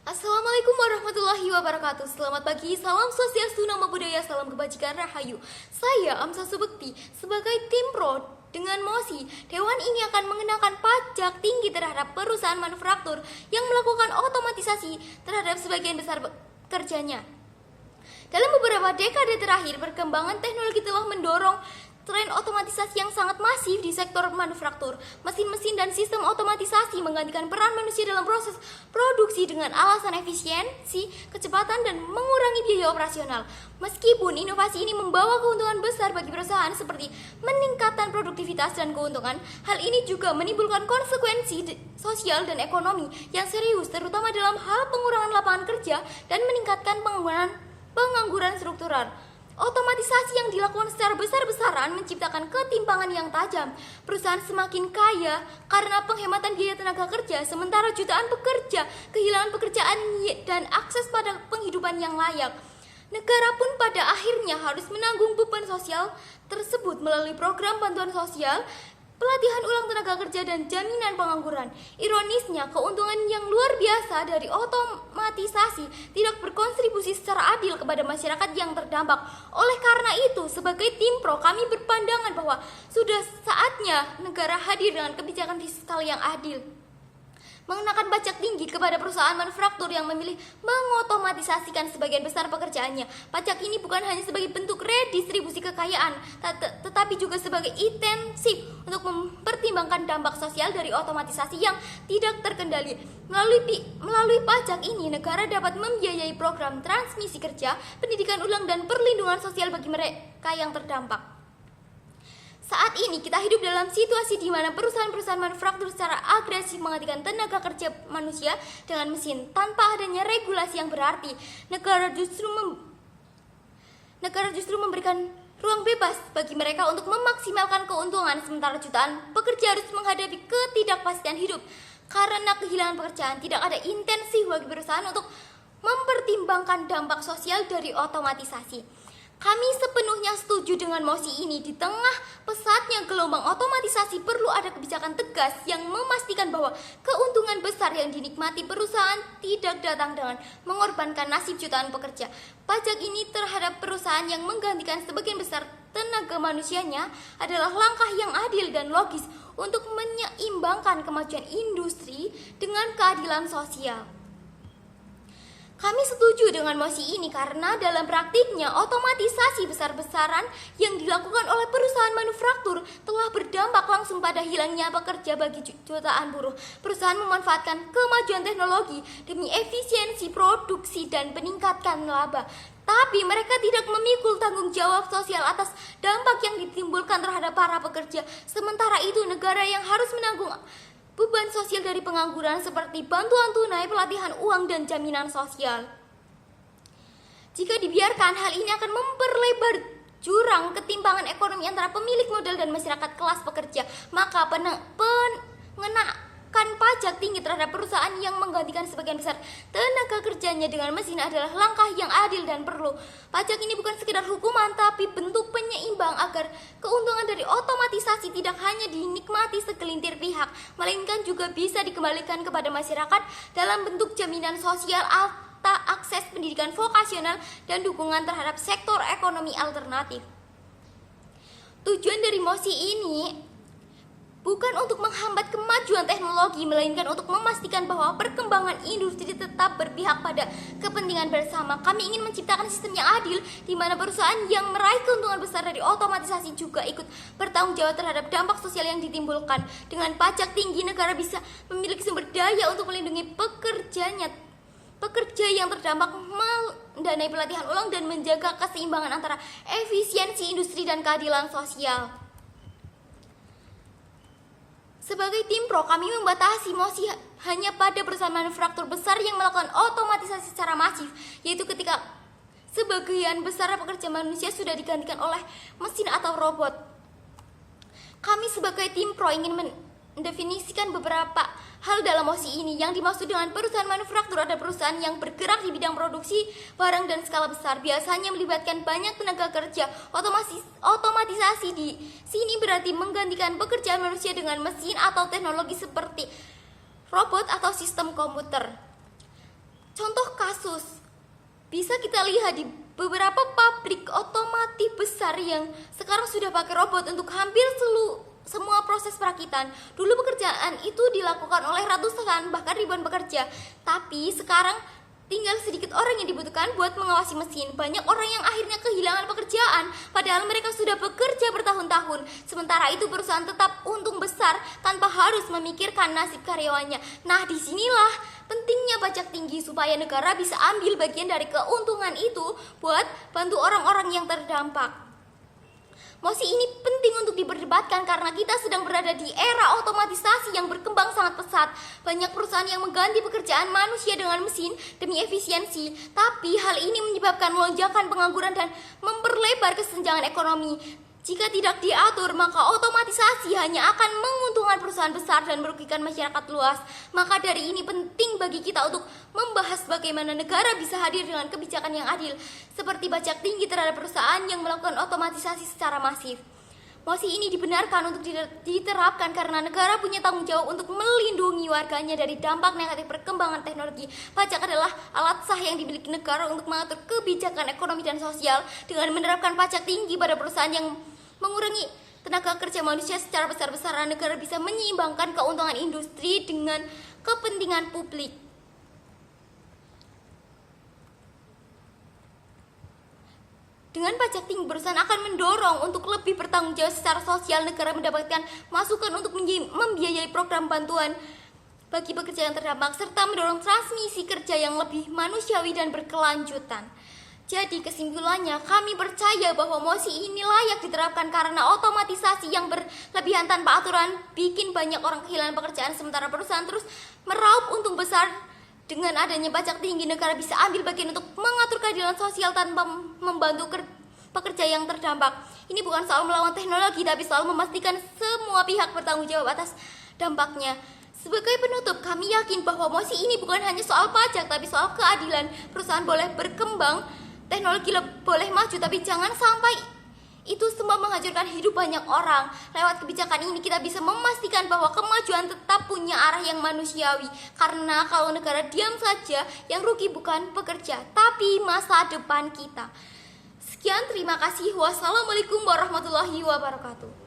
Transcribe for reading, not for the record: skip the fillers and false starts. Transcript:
Assalamualaikum warahmatullahi wabarakatuh. Selamat pagi, salam swastiastu, nama budaya, salam kebajikan, rahayu. Saya Amsa Subekti sebagai tim pro dengan mosi. Dewan ini akan mengenakan pajak tinggi terhadap perusahaan manufaktur yang melakukan otomatisasi terhadap sebagian besar pekerjanya. Dalam beberapa dekade terakhir, perkembangan teknologi telah mendorong tren otomatisasi yang sangat masif di sektor manufaktur. Mesin-mesin dan sistem otomatisasi menggantikan peran manusia dalam proses produksi dengan alasan efisiensi, kecepatan, dan mengurangi biaya operasional. Meskipun inovasi ini membawa keuntungan besar bagi perusahaan seperti meningkatkan produktivitas dan keuntungan, hal ini juga menimbulkan konsekuensi sosial dan ekonomi yang serius, terutama dalam hal pengurangan lapangan kerja dan meningkatkan pengangguran struktural. Otomatisasi yang dilakukan secara besar-besaran menciptakan ketimpangan yang tajam. Perusahaan semakin kaya karena penghematan biaya tenaga kerja, sementara jutaan pekerja kehilangan pekerjaan dan akses pada penghidupan yang layak. Negara pun pada akhirnya harus menanggung beban sosial tersebut melalui program bantuan sosial, pelatihan ulang tenaga kerja, dan jaminan pengangguran. Ironisnya, keuntungan yang luar biasa dari otomatisasi tidak berkontribusi secara adil kepada masyarakat yang terdampak. Oleh karena itu, sebagai tim pro, kami berpandangan bahwa sudah saatnya negara hadir dengan kebijakan fiskal yang adil, mengenakan pajak tinggi kepada perusahaan manufaktur yang memilih mengotomatisasikan sebagian besar pekerjaannya. Pajak ini bukan hanya sebagai bentuk redistribusi kekayaan, tetapi juga sebagai intensif untuk mempertimbangkan dampak sosial dari otomatisasi yang tidak terkendali. Melalui pajak ini, negara dapat membiayai program transmisi kerja, pendidikan ulang, dan perlindungan sosial bagi mereka yang terdampak. Saat ini kita hidup dalam situasi di mana perusahaan-perusahaan manufaktur secara agresif menggantikan tenaga kerja manusia dengan mesin tanpa adanya regulasi yang berarti. Negara justru memberikan ruang bebas bagi mereka untuk memaksimalkan keuntungan, sementara jutaan pekerja harus menghadapi ketidakpastian hidup. Karena kehilangan pekerjaan, tidak ada intensi bagi perusahaan untuk mempertimbangkan dampak sosial dari otomatisasi. Kami sepenuhnya setuju dengan mosi ini. Di tengah pesatnya gelombang otomatisasi, perlu ada kebijakan tegas yang memastikan bahwa keuntungan besar yang dinikmati perusahaan tidak datang dengan mengorbankan nasib jutaan pekerja. Pajak ini terhadap perusahaan yang menggantikan sebagian besar tenaga manusianya adalah langkah yang adil dan logis untuk menyeimbangkan kemajuan industri dengan keadilan sosial. Kami setuju dengan mosi ini karena dalam praktiknya otomatisasi besar-besaran yang dilakukan oleh perusahaan manufaktur telah berdampak langsung pada hilangnya pekerja bagi jutaan buruh. Perusahaan memanfaatkan kemajuan teknologi demi efisiensi produksi dan meningkatkan laba. Tapi mereka tidak memikul tanggung jawab sosial atas dampak yang ditimbulkan terhadap para pekerja. Sementara itu, negara yang harus menanggung beban sosial dari pengangguran seperti bantuan tunai, pelatihan uang, dan jaminan sosial. Jika dibiarkan, hal ini akan memperlebar jurang ketimpangan ekonomi antara pemilik modal dan masyarakat kelas pekerja. Maka pengenakan pajak tinggi terhadap perusahaan yang menggantikan sebagian besar tenaga kerjanya dengan mesin adalah langkah yang adil dan perlu. Pajak ini bukan sekedar hukuman, tapi bentuk penyeimbang agar keuntungan dari otomatisasi tidak hanya dinikmati segelintir pihak, melainkan juga bisa dikembalikan kepada masyarakat dalam bentuk jaminan sosial, akses pendidikan vokasional, dan dukungan terhadap sektor ekonomi alternatif. Tujuan dari mosi ini bukan untuk menghambat kemajuan teknologi, melainkan untuk memastikan bahwa perkembangan industri tetap berpihak pada kepentingan bersama. Kami ingin menciptakan sistem yang adil, di mana perusahaan yang meraih keuntungan besar dari otomatisasi juga ikut bertanggung jawab terhadap dampak sosial yang ditimbulkan. Dengan pajak tinggi, negara bisa memiliki sumber daya untuk melindungi pekerja yang terdampak, mendanai pelatihan ulang, dan menjaga keseimbangan antara efisiensi industri dan keadilan sosial. Sebagai tim pro, kami membatasi mosi hanya pada perusahaan manufaktur besar yang melakukan otomatisasi secara masif, yaitu ketika sebagian besar pekerja manusia sudah digantikan oleh mesin atau robot. Kami sebagai tim pro ingin mendefinisikan beberapa hal dalam mosi ini. Yang dimaksud dengan perusahaan manufaktur adalah perusahaan yang bergerak di bidang produksi barang dan skala besar, biasanya melibatkan banyak tenaga kerja. Otomatisasi di sini berarti menggantikan pekerjaan manusia dengan mesin atau teknologi seperti robot atau sistem komputer. Contoh kasus bisa kita lihat di beberapa pabrik otomotif besar yang sekarang sudah pakai robot untuk hampir semua proses perakitan. Dulu pekerjaan itu dilakukan oleh ratusan bahkan ribuan pekerja, tapi sekarang tinggal sedikit orang yang dibutuhkan buat mengawasi mesin. Banyak orang yang akhirnya kehilangan pekerjaan padahal mereka sudah bekerja bertahun-tahun. Sementara itu perusahaan tetap untung besar tanpa harus memikirkan nasib karyawannya. Nah, disinilah pentingnya pajak tinggi supaya negara bisa ambil bagian dari keuntungan itu buat bantu orang-orang yang terdampak. Mosi ini penting untuk diperdebatkan karena kita sedang berada di era otomatisasi yang berkembang sangat pesat. Banyak perusahaan yang mengganti pekerjaan manusia dengan mesin demi efisiensi. Tapi hal ini menyebabkan lonjakan pengangguran dan memperlebar kesenjangan ekonomi. Jika tidak diatur, maka otomatisasi hanya akan menguntungkan perusahaan besar dan merugikan masyarakat luas. Maka dari ini penting bagi kita untuk membahas bagaimana negara bisa hadir dengan kebijakan yang adil, seperti pajak tinggi terhadap perusahaan yang melakukan otomatisasi secara masif. Mosi ini dibenarkan untuk diterapkan karena negara punya tanggung jawab untuk melindungi warganya dari dampak negatif perkembangan teknologi. Pajak adalah alat sah yang dimiliki negara untuk mengatur kebijakan ekonomi dan sosial. Dengan menerapkan pajak tinggi pada perusahaan yang mengurangi tenaga kerja manusia secara besar-besaran, negara bisa menyeimbangkan keuntungan industri dengan kepentingan publik. Dengan pajak tinggi, perusahaan akan mendorong untuk lebih bertanggung jawab secara sosial. Negara mendapatkan masukan untuk membiayai program bantuan bagi pekerja yang terdampak, serta mendorong transmisi kerja yang lebih manusiawi dan berkelanjutan. Jadi kesimpulannya, kami percaya bahwa mosi ini layak diterapkan karena otomatisasi yang berlebihan tanpa aturan bikin banyak orang kehilangan pekerjaan, sementara perusahaan terus meraup untung besar. Dengan adanya pajak tinggi, negara bisa ambil bagian untuk mengatur keadilan sosial tanpa membantu pekerja yang terdampak. Ini bukan soal melawan teknologi, tapi soal memastikan semua pihak bertanggung jawab atas dampaknya. Sebagai penutup, kami yakin bahwa mosi ini bukan hanya soal pajak, tapi soal keadilan. Perusahaan boleh berkembang, teknologi boleh maju, tapi jangan sampai itu semua menghancurkan hidup banyak orang. Lewat kebijakan ini kita bisa memastikan bahwa kemajuan tetap punya arah yang manusiawi. Karena kalau negara diam saja, yang rugi bukan pekerja, tapi masa depan kita. Sekian, terima kasih. Wassalamualaikum warahmatullahi wabarakatuh.